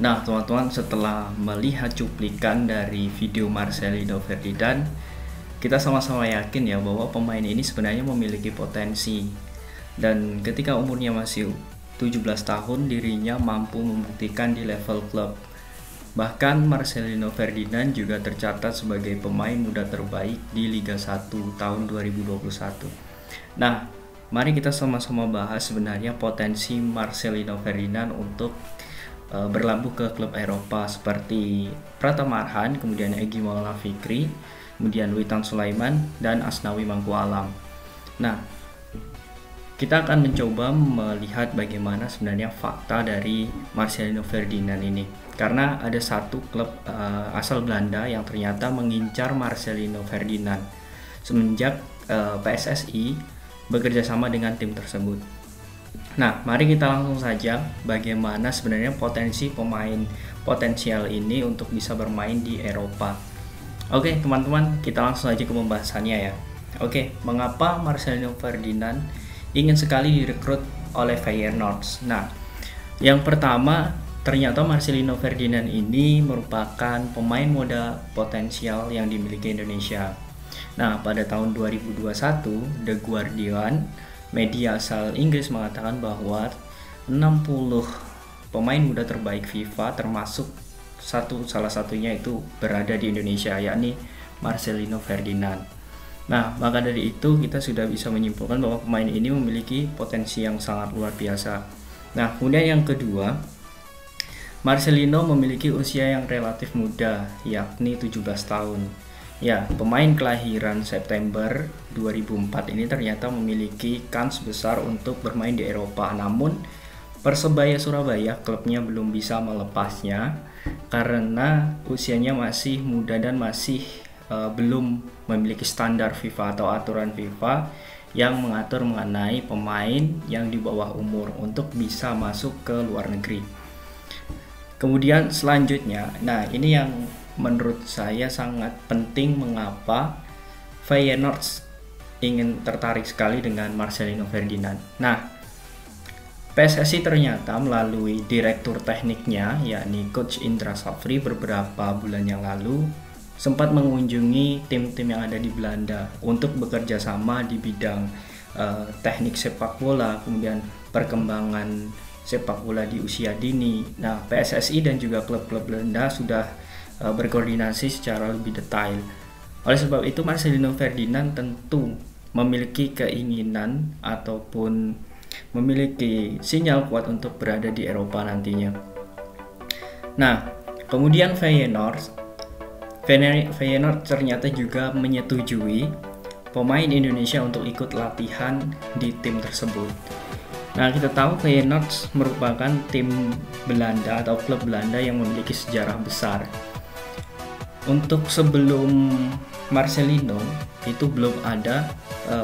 Nah, teman-teman, setelah melihat cuplikan dari video Marcelino Ferdinand, kita sama-sama yakin ya bahwa pemain ini sebenarnya memiliki potensi. Dan ketika umurnya masih 17 tahun, dirinya mampu membuktikan di level klub. Bahkan Marcelino Ferdinand juga tercatat sebagai pemain muda terbaik di Liga 1 tahun 2021. Nah, mari kita sama-sama bahas sebenarnya potensi Marcelino Ferdinand untuk berlabuh ke klub Eropa seperti Pratama Arhan, kemudian Egy Maulana Fikri, kemudian Witan Sulaiman, dan Asnawi Mangku Alam. Nah, kita akan mencoba melihat bagaimana sebenarnya fakta dari Marcelino Ferdinand ini. Karena ada satu klub asal Belanda yang ternyata mengincar Marcelino Ferdinand semenjak PSSI bekerja sama dengan tim tersebut. Nah, mari kita langsung saja bagaimana sebenarnya potensi pemain potensial ini untuk bisa bermain di Eropa. Oke, teman-teman, kita langsung saja ke pembahasannya ya. Oke, mengapa Marcelino Ferdinand ingin sekali direkrut oleh Feyenoord? Nah, yang pertama, ternyata Marcelino Ferdinand ini merupakan pemain muda potensial yang dimiliki Indonesia. Nah, pada tahun 2021, The Guardian, media asal Inggris, mengatakan bahwa 60 pemain muda terbaik FIFA termasuk salah satunya itu berada di Indonesia, yakni Marcelino Ferdinand. Nah, maka dari itu kita sudah bisa menyimpulkan bahwa pemain ini memiliki potensi yang sangat luar biasa. Nah, kemudian yang kedua, Marcelino memiliki usia yang relatif muda, yakni 17 tahun. Ya, pemain kelahiran September 2004 ini ternyata memiliki kans besar untuk bermain di Eropa. Namun, Persebaya Surabaya, klubnya, belum bisa melepasnya karena usianya masih muda dan masih belum memiliki standar FIFA atau aturan FIFA yang mengatur mengenai pemain yang di bawah umur untuk bisa masuk ke luar negeri. Kemudian selanjutnya, nah ini yang menurut saya sangat penting, mengapa Feyenoord ingin tertarik sekali dengan Marcelino Ferdinand. Nah, PSSI ternyata melalui direktur tekniknya, yakni Coach Indra Safri, beberapa bulan yang lalu sempat mengunjungi tim-tim yang ada di Belanda untuk bekerja sama di bidang teknik sepak bola, kemudian perkembangan sepak bola di usia dini. Nah, PSSI dan juga klub-klub Belanda sudah berkoordinasi secara lebih detail. Oleh sebab itu, Marcelino Ferdinand tentu memiliki keinginan ataupun memiliki sinyal kuat untuk berada di Eropa nantinya. Nah, kemudian Feyenoord ternyata juga menyetujui pemain Indonesia untuk ikut latihan di tim tersebut. Nah, kita tahu Feyenoord merupakan tim Belanda atau klub Belanda yang memiliki sejarah besar. Untuk sebelum Marcelino itu belum ada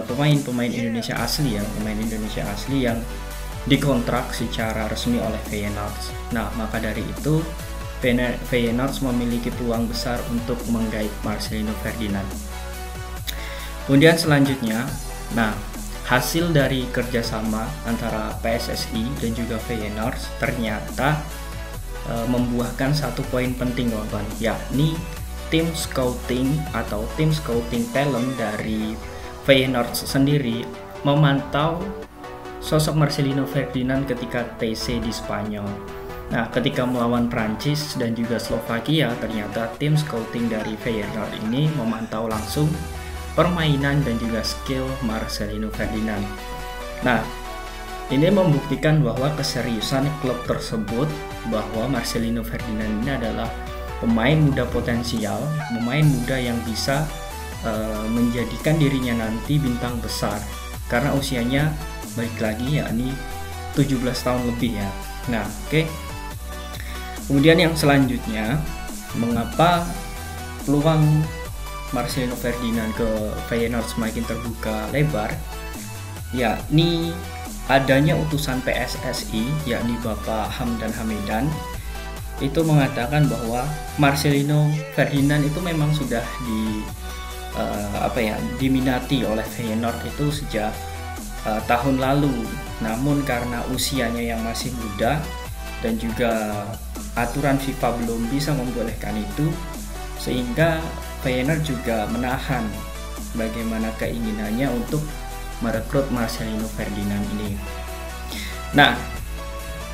pemain-pemain Indonesia asli ya, pemain Indonesia asli yang dikontrak secara resmi oleh Feyenoord. Nah, maka dari itu Feyenoord memiliki peluang besar untuk menggait Marcelino Ferdinand. Kemudian selanjutnya, nah, hasil dari kerjasama antara PSSI dan juga Feyenoord ternyata membuahkan satu poin penting, teman-teman, yakni tim scouting atau tim scouting talent dari Feyenoord sendiri memantau sosok Marcelino Ferdinand ketika TC di Spanyol. Nah, ketika melawan Prancis dan juga Slovakia, ternyata tim scouting dari Feyenoord ini memantau langsung permainan dan juga skill Marcelino Ferdinand. Nah, ini membuktikan bahwa keseriusan klub tersebut bahwa Marcelino Ferdinand ini adalah pemain muda potensial, pemain muda yang bisa menjadikan dirinya nanti bintang besar karena usianya balik lagi yakni 17 tahun lebih ya. Nah, oke. Kemudian yang selanjutnya, mengapa peluang Marcelino Ferdinand ke Feyenoord semakin terbuka lebar, yakni adanya utusan PSSI yakni Bapak Hamdan Hamidan itu mengatakan bahwa Marcelino Ferdinand itu memang sudah diminati oleh Feyenoord itu sejak tahun lalu. Namun karena usianya yang masih muda dan juga aturan FIFA belum bisa membolehkan itu, sehingga Feyenoord juga menahan bagaimana keinginannya untuk merekrut Marcelino Ferdinand ini. Nah,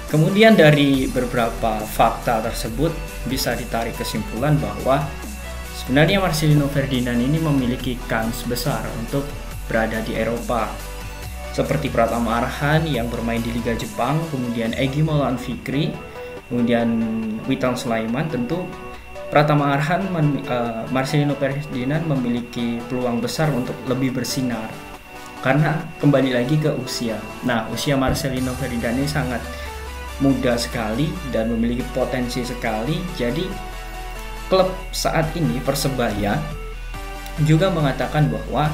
kemudian dari beberapa fakta tersebut bisa ditarik kesimpulan bahwa sebenarnya Marcelino Ferdinand ini memiliki kans besar untuk berada di Eropa. Seperti Pratama Arhan yang bermain di Liga Jepang, kemudian Egy Maulana Fikri, kemudian Witan Sulaiman. Tentu Pratama Arhan, Marcelino Ferdinand memiliki peluang besar untuk lebih bersinar. Karena kembali lagi ke usia. Nah, usia Marcelino Ferdinand ini sangat muda sekali dan memiliki potensi sekali. Jadi klub saat ini, Persebaya, juga mengatakan bahwa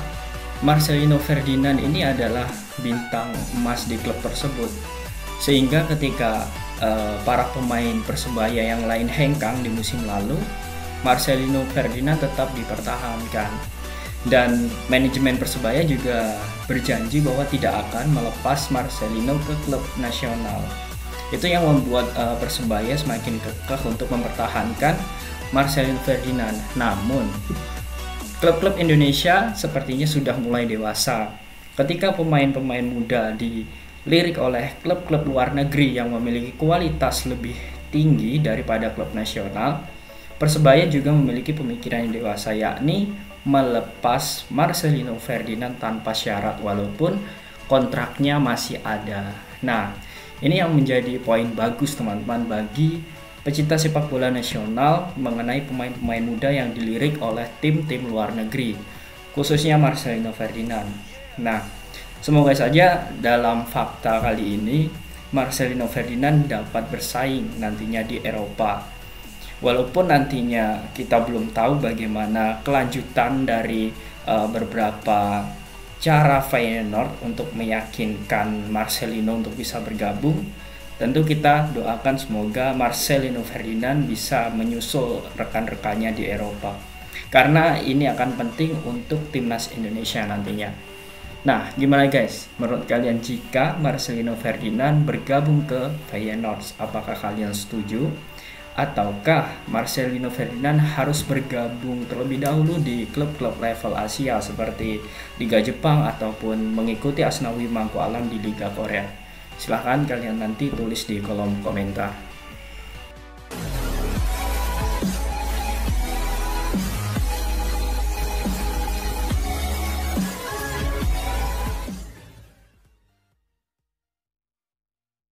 Marcelino Ferdinand ini adalah bintang emas di klub tersebut. Sehingga ketika para pemain Persebaya yang lain hengkang di musim lalu, Marcelino Ferdinand tetap dipertahankan. Dan manajemen Persebaya juga berjanji bahwa tidak akan melepas Marcelino ke klub nasional. Itu yang membuat Persebaya semakin kekeh untuk mempertahankan Marcelino Ferdinand. Namun klub-klub Indonesia sepertinya sudah mulai dewasa. Ketika pemain-pemain muda dilirik oleh klub-klub luar negeri yang memiliki kualitas lebih tinggi daripada klub nasional, Persebaya juga memiliki pemikiran yang dewasa, yakni melepas Marcelino Ferdinand tanpa syarat walaupun kontraknya masih ada. Nah, ini yang menjadi poin bagus teman-teman bagi pecinta sepak bola nasional mengenai pemain-pemain muda yang dilirik oleh tim-tim luar negeri, khususnya Marcelino Ferdinand. Nah, semoga saja dalam fakta kali ini Marcelino Ferdinand dapat bersaing nantinya di Eropa. Walaupun nantinya kita belum tahu bagaimana kelanjutan dari beberapa cara Feyenoord untuk meyakinkan Marcelino untuk bisa bergabung. Tentu kita doakan semoga Marcelino Ferdinand bisa menyusul rekan-rekannya di Eropa. Karena ini akan penting untuk timnas Indonesia nantinya. Nah, gimana guys? Menurut kalian jika Marcelino Ferdinand bergabung ke Feyenoord, apakah kalian setuju? Ataukah Marcelino Ferdinand harus bergabung terlebih dahulu di klub-klub level Asia seperti Liga Jepang ataupun mengikuti Asnawi Mangku Alam di Liga Korea? Silahkan kalian nanti tulis di kolom komentar.